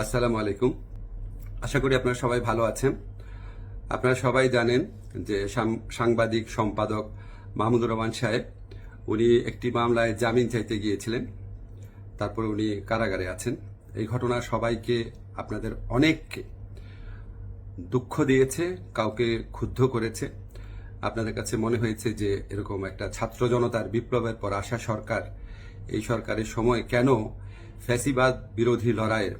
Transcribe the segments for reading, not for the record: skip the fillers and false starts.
আসসালামু আলাইকুম। আশা করি আপনারা সবাই ভালো আছেন। আপনারা সবাই জানেন যে সাংবাদিক সম্পাদক মাহমুদুর রহমান সাহেব উনি একটি মামলায় জামিন চাইতে গিয়েছিলেন, তারপর উনি কারাগারে আছেন। এই ঘটনা সবাইকে, আপনাদের অনেককে দুঃখ দিয়েছে, কাউকে ক্ষুব্ধ করেছে। আপনাদের কাছে মনে হয়েছে যে এরকম একটা ছাত্র জনতার বিপ্লবের পর আসা সরকার, এই সরকারের সময় কেন ফ্যাসিবাদ বিরোধী লড়াইয়ের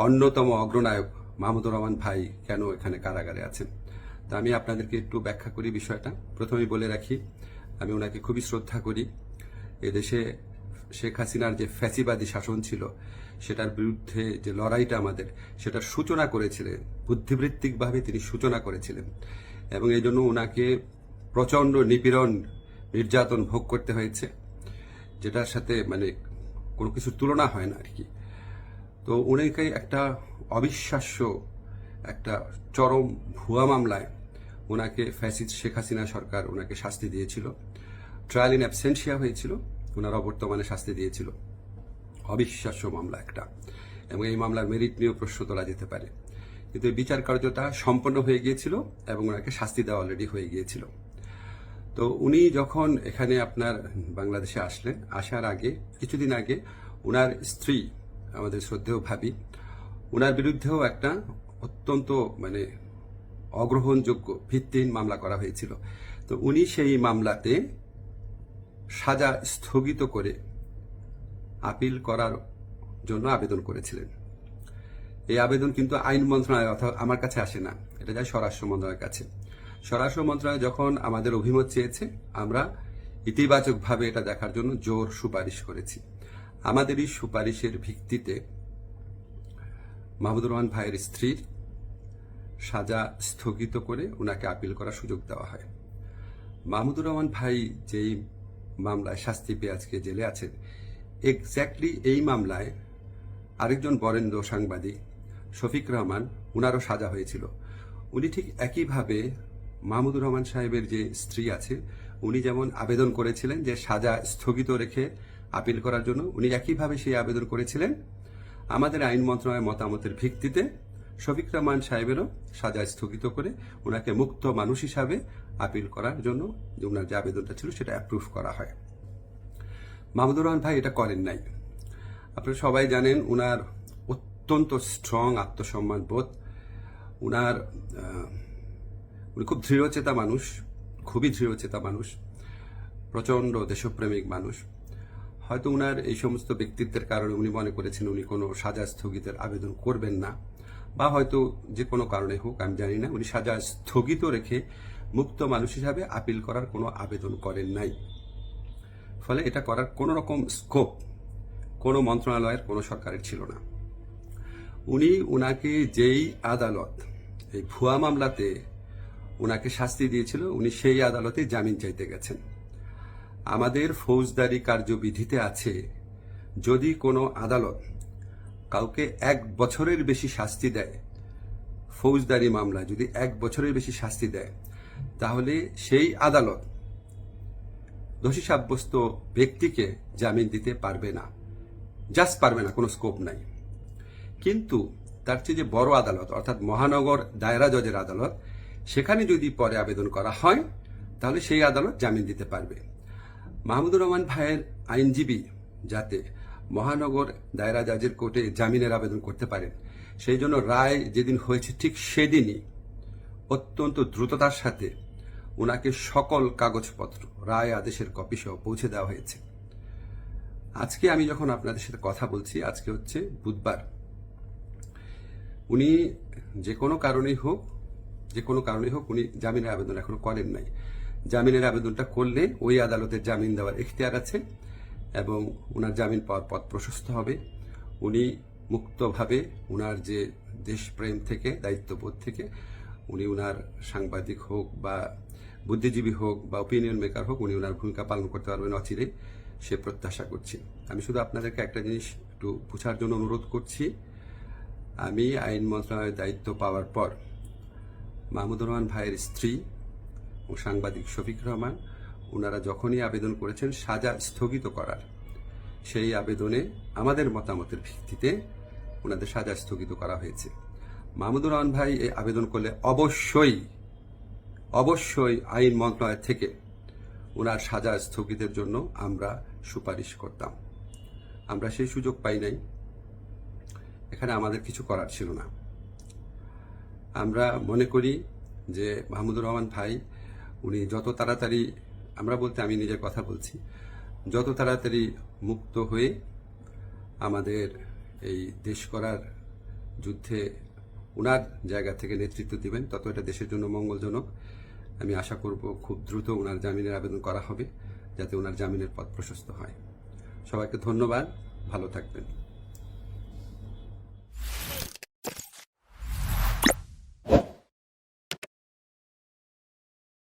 অন্যতম অগ্রনায়ক মাহমুদুর রহমান ভাই কেন এখানে কারাগারে আছেন। তা আমি আপনাদেরকে একটু ব্যাখ্যা করি বিষয়টা। প্রথমেই বলে রাখি, আমি ওনাকে খুবই শ্রদ্ধা করি। এদেশে শেখ হাসিনার যে ফ্যাসিবাদী শাসন ছিল, সেটার বিরুদ্ধে যে লড়াইটা আমাদের, সেটার সূচনা করেছিলেন, বুদ্ধিবৃত্তিকভাবে তিনি সূচনা করেছিলেন, এবং এই জন্য ওনাকে প্রচণ্ড নিপীড়ন, নির্যাতন ভোগ করতে হয়েছে, যেটার সাথে কোনো কিছুর তুলনা হয় না আর কি। তো উনাকে একটা অবিশ্বাস্য, একটা চরম ভুয়া মামলায় ওনাকে ফ্যাসিস্ট শেখ হাসিনা সরকার ওনাকে শাস্তি দিয়েছিল। ট্রায়াল ইন অ্যাবসেন্সিয়া হয়েছিল, ওনার অবর্তমানে শাস্তি দিয়েছিল। অবিশ্বাস্য মামলা একটা, এবং এই মামলার মেরিট নিয়েও প্রশ্ন তোলা যেতে পারে, কিন্তু এই বিচার কার্যটা সম্পন্ন হয়ে গিয়েছিল এবং ওনাকে শাস্তি দেওয়া অলরেডি হয়ে গিয়েছিল। তো উনি যখন এখানে আপনার বাংলাদেশে আসলেন, আসার আগে কিছুদিন আগে ওনার স্ত্রী, আমাদের শ্রদ্ধেয় ভাবি, ওনার বিরুদ্ধেও একটা অত্যন্ত অগ্রহণযোগ্য ভিত্তিহীন মামলা করা হয়েছিল। তো উনি সেই মামলাতে সাজা স্থগিত করে আপিল করার জন্য আবেদন করেছিলেন। এই আবেদন কিন্তু আইন মন্ত্রণালয় অথবা আমার কাছে আসে না, এটা যায় স্বরাষ্ট্র মন্ত্রণালয়ের কাছে। স্বরাষ্ট্র মন্ত্রণালয় যখন আমাদের অভিমত চেয়েছে, আমরা ইতিবাচকভাবে এটা দেখার জন্য জোর সুপারিশ করেছি। আমাদের এই সুপারিশের ভিত্তিতে মাহমুদুর রহমান ভাইয়ের স্ত্রীর সাজা স্থগিত করে ওনাকে আপিল করার সুযোগ দেওয়া হয়। মাহমুদুর রহমান ভাই যেই মামলায় শাস্তি পেয়ে আজকে জেলে আছেন, এক্স্যাক্টলি এই মামলায় আরেকজন বরেণ্য সাংবাদিক শফিক রহমান, ওনারও সাজা হয়েছিল। উনি ঠিক একইভাবে মাহমুদুর রহমান সাহেবের যে স্ত্রী আছে, উনি যেমন আবেদন করেছিলেন যে সাজা স্থগিত রেখে আপিল করার জন্য, উনি একইভাবে সেই আবেদন করেছিলেন। আমাদের আইন মন্ত্রণালয়ের মতামতের ভিত্তিতে শফিক রহমান সাহেবেরও সাজা স্থগিত করে ওনাকে মুক্ত মানুষ হিসাবে আপিল করার জন্য যে ওনার যে আবেদনটা ছিল সেটা অ্যাপ্রুভ করা হয়। মাহমুদুর রহমান ভাই এটা করেন নাই। আপনারা সবাই জানেন ওনার অত্যন্ত স্ট্রং আত্মসম্মান বোধ, উনি খুব দৃঢ়চেতা মানুষ, খুবই দৃঢ়চেতা মানুষ, প্রচণ্ড দেশপ্রেমিক মানুষ। হয়তো উনার এই সমস্ত ব্যক্তিত্বের কারণে উনি মনে করেছেন উনি কোনো সাজা স্থগিতের আবেদন করবেন না, বা হয়তো যে কোনো কারণে হোক, আমি জানি না, উনি সাজা স্থগিত রেখে মুক্ত মানুষ হিসাবে আপিল করার কোনো আবেদন করেন নাই। ফলে এটা করার কোনো রকম স্কোপ কোনো মন্ত্রণালয়ের, কোনো সরকারের ছিল না। উনাকে যেই আদালত এই ভুয়া মামলাতে উনাকে শাস্তি দিয়েছিল, উনি সেই আদালতে জামিন চাইতে গেছেন। আমাদের ফৌজদারি কার্যবিধিতে আছে, যদি কোনো আদালত কাউকে 1 বছরের বেশি শাস্তি দেয়, ফৌজদারি মামলা যদি 1 বছরের বেশি শাস্তি দেয়, তাহলে সেই আদালত দোষী সাব্যস্ত ব্যক্তিকে জামিন দিতে পারবে না, জাস্ট পারবে না, কোনো স্কোপ নাই। কিন্তু তার চেয়ে যে বড় আদালত, অর্থাৎ মহানগর দায়রা জজের আদালত, সেখানে যদি পরে আবেদন করা হয়, তাহলে সেই আদালত জামিন দিতে পারবে। মাহমুদুর রহমান ভাইয়ের আইনজীবী যাতে মহানগর দায়রা জজের কোর্টে জামিনের আবেদন করতে পারেন, সেই জন্য রায় যেদিন হয়েছে ঠিক সেদিনই অত্যন্ত দ্রুততার সাথে ওনাকে সকল কাগজপত্র, রায় আদেশের কপি সহ পৌঁছে দেওয়া হয়েছে। আজকে আমি যখন আপনাদের সাথে কথা বলছি, আজকে হচ্ছে বুধবার। উনি যে কোনো কারণেই হোক উনি জামিনের আবেদন এখনো করেন নাই। জামিনের আবেদনটা করলে ওই আদালতের জামিন দেওয়ার এখতিয়ার আছে, এবং ওনার জামিন পাওয়ার পথ প্রশস্ত হবে। উনি মুক্তভাবে ওনার যে দেশপ্রেম থেকে, দায়িত্ববোধ থেকে, উনি ওনার সাংবাদিক হোক বা বুদ্ধিজীবী হোক বা ওপিনিয়ন মেকার হোক, উনি ওনার ভূমিকা পালন করতে পারবেন অচিরে, সে প্রত্যাশা করছি। আমি শুধু আপনাদেরকে একটা জিনিস একটু বোঝার জন্য অনুরোধ করছি। আমি আইন মন্ত্রণালয়ের দায়িত্ব পাওয়ার পর মাহমুদুর রহমান ভাইয়ের স্ত্রী ও সাংবাদিক শফিক রহমান, ওনারা যখনই আবেদন করেছেন সাজা স্থগিত করার, সেই আবেদনে আমাদের মতামতের ভিত্তিতে ওনাদের সাজা স্থগিত করা হয়েছে। মাহমুদুর রহমান ভাই এই আবেদন করলে অবশ্যই আইন মন্ত্রণালয় থেকে ওনার সাজা স্থগিতের জন্য আমরা সুপারিশ করতাম। আমরা সেই সুযোগ পাই নাই, এখানে আমাদের কিছু করার ছিল না। আমরা মনে করি যে মাহমুদুর রহমান ভাই উনি যত তাড়াতাড়ি, আমরা বলতে আমি নিজের কথা বলছি, যত তাড়াতাড়ি মুক্ত হয়ে আমাদের এই দেশ করার যুদ্ধে ওনার জায়গা থেকে নেতৃত্ব দিবেন, তত এটা দেশের জন্য মঙ্গলজনক। আমি আশা করব খুব দ্রুত ওনার জামিনের আবেদন করা হবে, যাতে ওনার জামিনের পথ প্রশস্ত হয়। সবাইকে ধন্যবাদ, ভালো থাকবেন।